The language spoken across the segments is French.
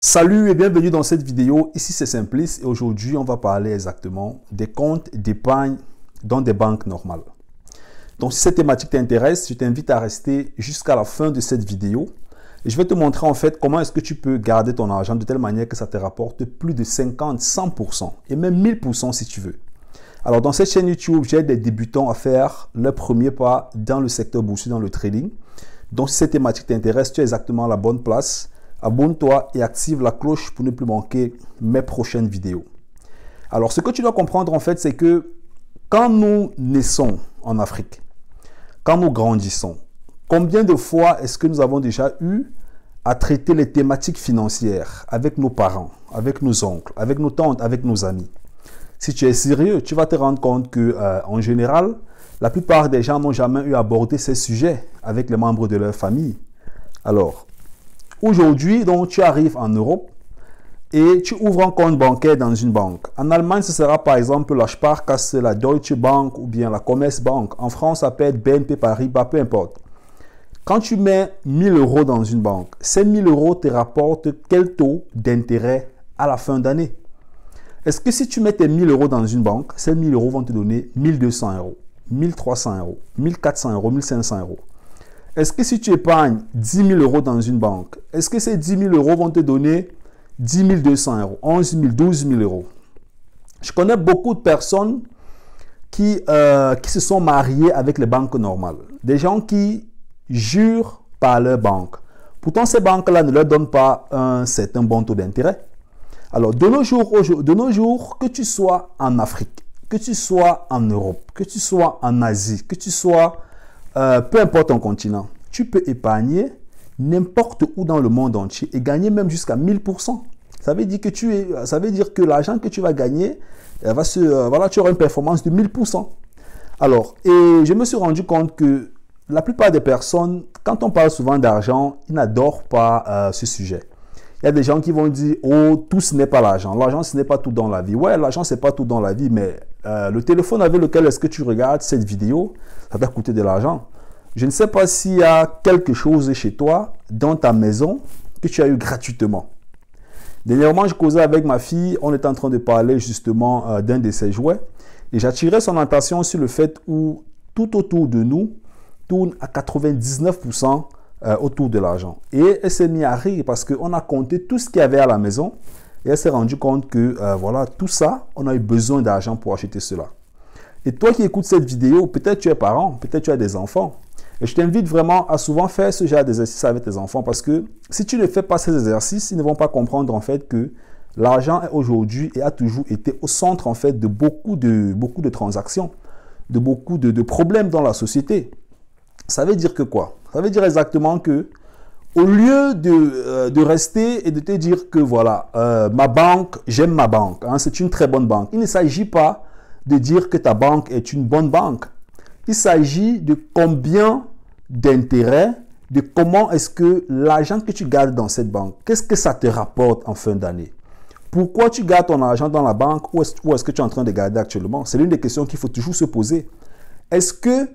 Salut et bienvenue dans cette vidéo. Ici c'est Simplice et aujourd'hui on va parler exactement des comptes d'épargne dans des banques normales. Donc si cette thématique t'intéresse, je t'invite à rester jusqu'à la fin de cette vidéo. Et je vais te montrer en fait comment est-ce que tu peux garder ton argent de telle manière que ça te rapporte plus de 50, 100% et même 1000% si tu veux. Alors dans cette chaîne YouTube, j'aide des débutants à faire leur premier pas dans le secteur boursier, dans le trading. Donc si cette thématique t'intéresse, tu es exactement à la bonne place. Abonne-toi et active la cloche pour ne plus manquer mes prochaines vidéos. Alors, ce que tu dois comprendre en fait, c'est que quand nous naissons en Afrique, quand nous grandissons, combien de fois est-ce que nous avons déjà eu à traiter les thématiques financières avec nos parents, avec nos oncles, avec nos tantes, avec nos amis? Si tu es sérieux, tu vas te rendre compte que, en général, la plupart des gens n'ont jamais eu à aborder ces sujets avec les membres de leur famille. Alors, aujourd'hui, donc, tu arrives en Europe et tu ouvres un compte bancaire dans une banque. En Allemagne, ce sera par exemple la Sparkasse, la Deutsche Bank ou bien la Commerzbank. En France, ça peut être BNP Paribas, peu importe. Quand tu mets 1000 € dans une banque, ces 1000 € te rapportent quel taux d'intérêt à la fin d'année? Est-ce que si tu mets tes 1000 € dans une banque, ces 1000 € vont te donner 1200 €, 1300 €, 1400 €, 1500 €? Est-ce que si tu épargnes 10 000 € dans une banque, est-ce que ces 10 000 € vont te donner 10 200 €, 11 000, 12 000 €? Je connais beaucoup de personnes qui se sont mariées avec les banques normales. Des gens qui jurent par leur banque. Pourtant, ces banques-là ne leur donnent pas un certain bon taux d'intérêt. Alors, de nos jours, que tu sois en Afrique, que tu sois en Europe, que tu sois en Asie, que tu sois... peu importe ton continent, tu peux épargner n'importe où dans le monde entier et gagner même jusqu'à 1000%. Ça veut dire que l'argent que tu vas gagner, tu auras une performance de 1000%. Alors, et je me suis rendu compte que la plupart des personnes, quand on parle souvent d'argent, ils n'adorent pas ce sujet. Il y a des gens qui vont dire, oh, tout ce n'est pas l'argent. L'argent, ce n'est pas tout dans la vie. Ouais, l'argent, ce n'est pas tout dans la vie, mais le téléphone avec lequel est-ce que tu regardes cette vidéo, ça va coûter de l'argent. Je ne sais pas s'il y a quelque chose chez toi, dans ta maison, que tu as eu gratuitement. Dernièrement, je causais avec ma fille, on était en train de parler justement d'un de ses jouets, et j'attirais son attention sur le fait où tout autour de nous tourne à 99% autour de l'argent. Et elle s'est mise à rire parce qu'on a compté tout ce qu'il y avait à la maison, et elle s'est rendue compte que voilà, tout ça, on a eu besoin d'argent pour acheter cela. Et toi qui écoutes cette vidéo, peut-être tu es parent, peut-être tu as des enfants. Et je t'invite vraiment à souvent faire ce genre d'exercice avec tes enfants parce que si tu ne fais pas ces exercices, ils ne vont pas comprendre en fait que l'argent est aujourd'hui et a toujours été au centre en fait de beaucoup de transactions, de beaucoup de problèmes dans la société. Ça veut dire que quoi? Ça veut dire exactement que au lieu de rester et de te dire que voilà, ma banque, j'aime ma banque, hein, c'est une très bonne banque. Il ne s'agit pas de dire que ta banque est une bonne banque. Il s'agit de combien d'intérêts, de comment est-ce que l'argent que tu gardes dans cette banque, qu'est-ce que ça te rapporte en fin d'année? Pourquoi tu gardes ton argent dans la banque ou est-ce que tu es en train de garder actuellement? C'est l'une des questions qu'il faut toujours se poser. Est-ce que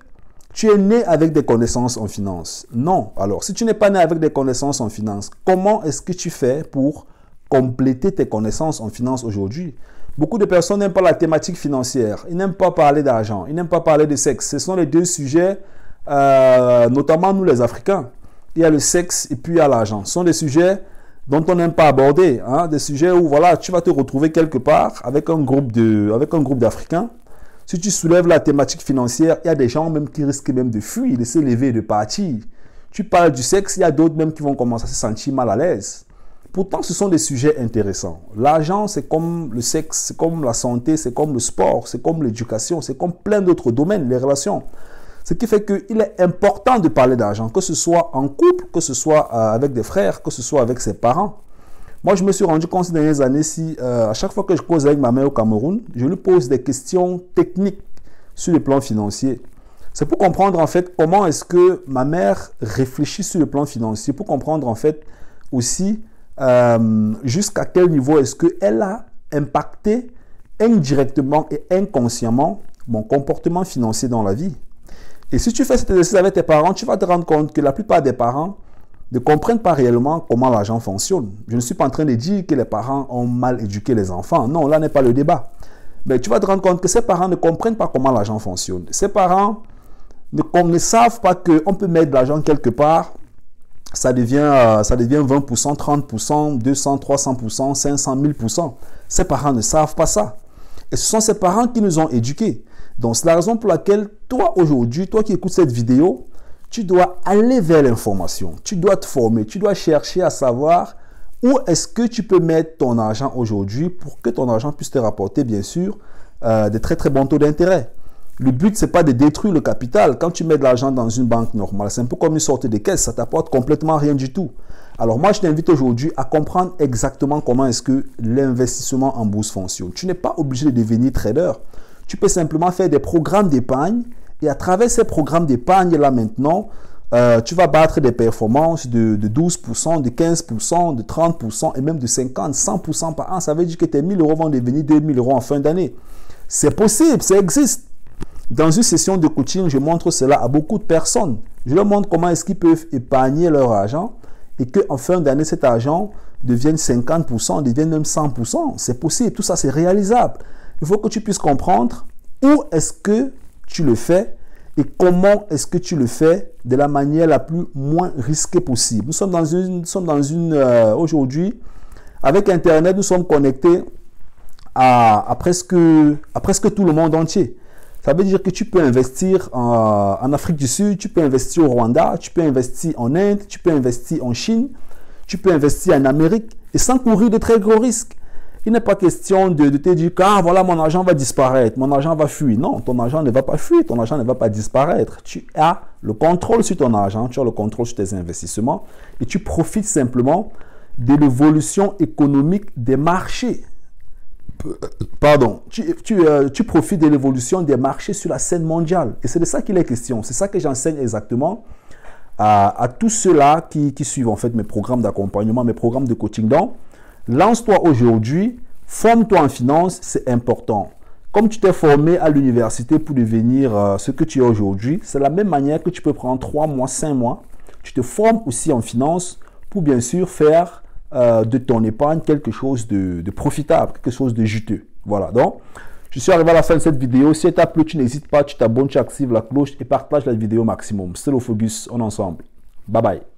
tu es né avec des connaissances en finance? Non. Alors, si tu n'es pas né avec des connaissances en finance, comment est-ce que tu fais pour compléter tes connaissances en finance aujourd'hui? Beaucoup de personnes n'aiment pas la thématique financière. Ils n'aiment pas parler d'argent. Ils n'aiment pas parler de sexe. Ce sont les deux sujets, notamment nous les Africains. Il y a le sexe et puis il y a l'argent. Ce sont des sujets dont on n'aime pas aborder. Hein? Des sujets où voilà, tu vas te retrouver quelque part avec un groupe d'Africains. Si tu soulèves la thématique financière, il y a des gens même qui risquent même de fuir, de se lever et de partir. Tu parles du sexe, il y a d'autres même qui vont commencer à se sentir mal à l'aise. Pourtant, ce sont des sujets intéressants. L'argent, c'est comme le sexe, c'est comme la santé, c'est comme le sport, c'est comme l'éducation, c'est comme plein d'autres domaines, les relations. Ce qui fait qu'il est important de parler d'argent, que ce soit en couple, que ce soit avec des frères, que ce soit avec ses parents. Moi, je me suis rendu compte ces dernières années, à chaque fois que je cause avec ma mère au Cameroun, je lui pose des questions techniques sur le plan financier. C'est pour comprendre en fait comment est-ce que ma mère réfléchit sur le plan financier, pour comprendre en fait aussi jusqu'à quel niveau est-ce qu'elle a impacté indirectement et inconsciemment mon comportement financier dans la vie. Et si tu fais cet exercice avec tes parents, tu vas te rendre compte que la plupart des parents ne comprennent pas réellement comment l'argent fonctionne. Je ne suis pas en train de dire que les parents ont mal éduqué les enfants. Non, là n'est pas le débat. Mais tu vas te rendre compte que ces parents ne comprennent pas comment l'argent fonctionne. Ces parents ne savent pas qu'on peut mettre de l'argent quelque part, ça devient 20%, 30%, 200, 300%, 500, 1000%. Ces parents ne savent pas ça. Et ce sont ces parents qui nous ont éduqués. Donc, c'est la raison pour laquelle, toi, aujourd'hui, toi qui écoutes cette vidéo, tu dois aller vers l'information. Tu dois te former. Tu dois chercher à savoir où est-ce que tu peux mettre ton argent aujourd'hui pour que ton argent puisse te rapporter, bien sûr, des très, très bons taux d'intérêt. Le but, ce n'est pas de détruire le capital. Quand tu mets de l'argent dans une banque normale, c'est un peu comme une sorte de caisse. Ça t'apporte complètement rien du tout. Alors moi, je t'invite aujourd'hui à comprendre exactement comment est-ce que l'investissement en bourse fonctionne. Tu n'es pas obligé de devenir trader. Tu peux simplement faire des programmes d'épargne. Et à travers ces programmes d'épargne, là maintenant, tu vas battre des performances de 12%, de 15%, de 30% et même de 50%, 100% par an. Ça veut dire que tes 1000 euros vont devenir 2000 euros en fin d'année. C'est possible, ça existe. Dans une session de coaching, je montre cela à beaucoup de personnes. Je leur montre comment est-ce qu'ils peuvent épargner leur argent et qu'en fin d'année, cet argent devienne 50%, devienne même 100%. C'est possible, tout ça c'est réalisable. Il faut que tu puisses comprendre où est-ce que tu le fais et comment est-ce que tu le fais de la manière la moins risquée possible. Nous sommes aujourd'hui, avec Internet, nous sommes connectés à presque tout le monde entier. Ça veut dire que tu peux investir en Afrique du Sud, tu peux investir au Rwanda, tu peux investir en Inde, tu peux investir en Chine, tu peux investir en Amérique et sans courir de très gros risques. Il n'est pas question de te dire que voilà, mon argent va disparaître, mon argent va fuir. Non, ton argent ne va pas fuir, ton argent ne va pas disparaître. Tu as le contrôle sur ton argent, tu as le contrôle sur tes investissements et tu profites simplement de l'évolution économique des marchés. Pardon, tu profites de l'évolution des marchés sur la scène mondiale. Et c'est de ça qu'il est question. C'est ça que j'enseigne exactement à tous ceux-là qui suivent en fait mes programmes d'accompagnement, mes programmes de coaching. Donc, lance-toi aujourd'hui, forme-toi en finance, c'est important. Comme tu t'es formé à l'université pour devenir ce que tu es aujourd'hui, c'est la même manière que tu peux prendre 3 mois, 5 mois. Tu te formes aussi en finance pour bien sûr faire de ton épargne quelque chose de profitable, quelque chose de juteux. Voilà, donc je suis arrivé à la fin de cette vidéo. Si elle t'a plu, tu n'hésites pas, tu t'abonnes, tu actives la cloche et partage la vidéo maximum. C'était Ophogus, on est ensemble. Bye bye.